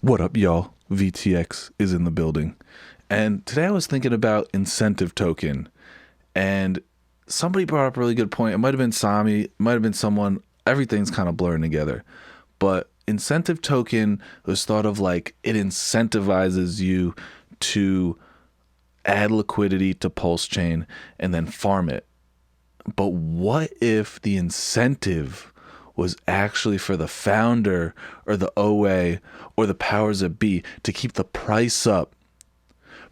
What up, y'all? VTX is in the building. And today I was thinking about incentive token. And somebody brought up a really good point. It might have been Sami, it might have been someone. Everything's kind of blurring together. But incentive token was thought of like it incentivizes you to add liquidity to Pulse Chain and then farm it. But what if the incentive was actually for the founder or the OA or the powers that be to keep the price up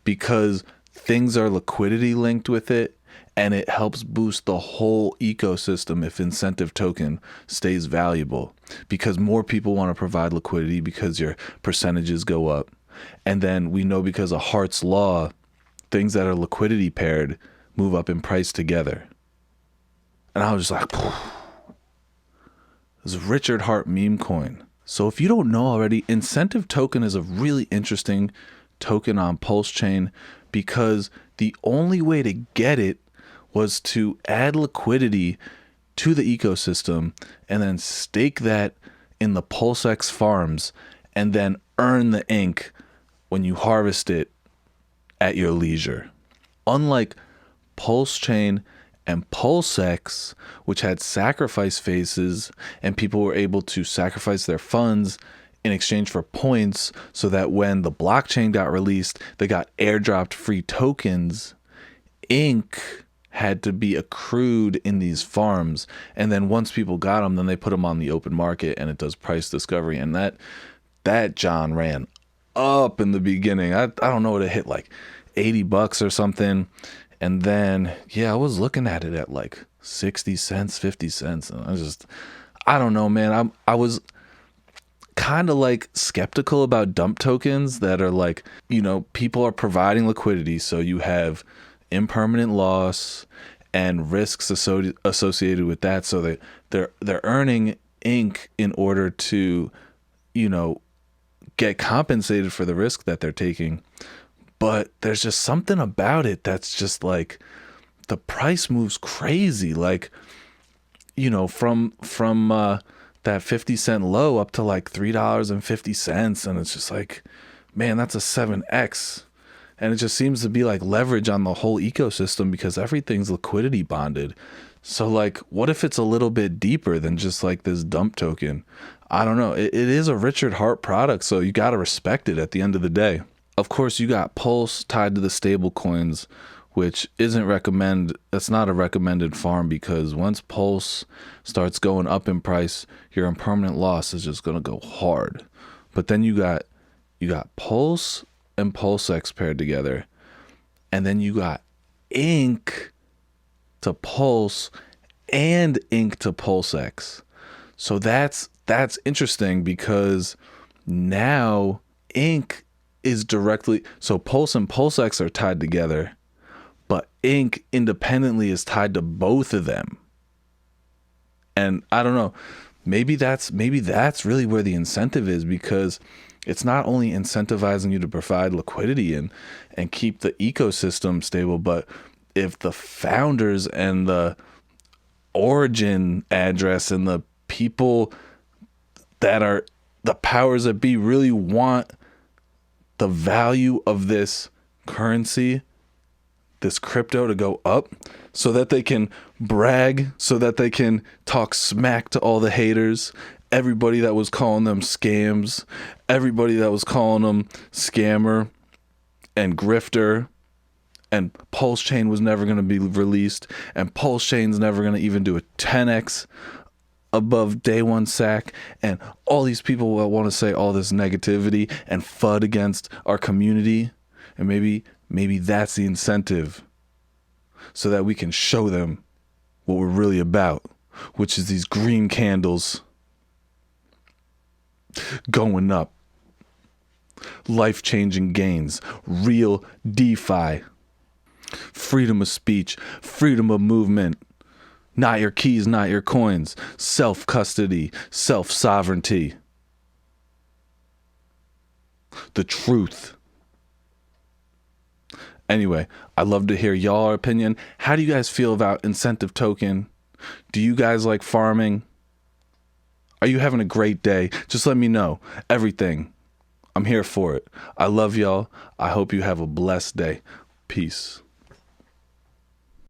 because things are liquidity linked with it, and it helps boost the whole ecosystem if incentive token stays valuable because more people want to provide liquidity because your percentages go up. And then we know because of Hart's law, things that are liquidity paired move up in price together. And I was just like, this is Richard Hart meme coin. So if you don't know already, incentive token is a really interesting token on Pulse Chain because the only way to get it was to add liquidity to the ecosystem and then stake that in the PulseX farms and then earn the ink when you harvest it at your leisure. Unlike Pulse Chain and PulseX, which had sacrifice phases and people were able to sacrifice their funds in exchange for points so that when the blockchain got released, they got airdropped free tokens. Ink had to be accrued in these farms. And then once people got them, then they put them on the open market and it does price discovery. And that John ran up in the beginning. I don't know what it hit, like $80 or something. And then, yeah, I was looking at it at like 60 cents, 50 cents. And I don't know, man. I was kind of like skeptical about dump tokens that are like, people are providing liquidity. So you have impermanent loss and risks associated with that. So they're earning ink in order to, get compensated for the risk that they're taking. But there's just something about it that's just like the price moves crazy. Like, from that 50-cent low up to like $3.50. And it's just like, man, that's a 7x. And it just seems to be like leverage on the whole ecosystem because everything's liquidity bonded. So like, what if it's a little bit deeper than just like this dump token? I don't know. It is a Richard Hart product, so you got to respect it at the end of the day. Of course, you got Pulse tied to the stable coins, which that's not a recommended farm because once Pulse starts going up in price, your impermanent loss is just going to go hard. But then you got Pulse and PulseX paired together, and then you got Ink to Pulse and Ink to PulseX. So that's interesting because now Ink is directly, so Pulse and PulseX are tied together, but Ink independently is tied to both of them. And I don't know, maybe that's really where the incentive is, because it's not only incentivizing you to provide liquidity and keep the ecosystem stable, but if the founders and the origin address and the people that are the powers that be really want the value of this currency, this crypto, to go up so that they can brag, so that they can talk smack to all the haters, everybody that was calling them scams, everybody that was calling them scammer and grifter, and Pulse Chain was never going to be released, and Pulse Chain's never going to even do a 10x above day one sack, and all these people will want to say all this negativity and FUD against our community. And maybe that's the incentive, so that we can show them what we're really about, which is these green candles going up, life-changing gains, real DeFi, freedom of speech, freedom of movement, not your keys, not your coins, self-custody, self-sovereignty, the truth. Anyway, I'd love to hear y'all opinion. How do you guys feel about incentive token? Do you guys like farming? Are you having a great day? Just let me know everything I'm here for it. I love y'all. I hope you have a blessed day. Peace.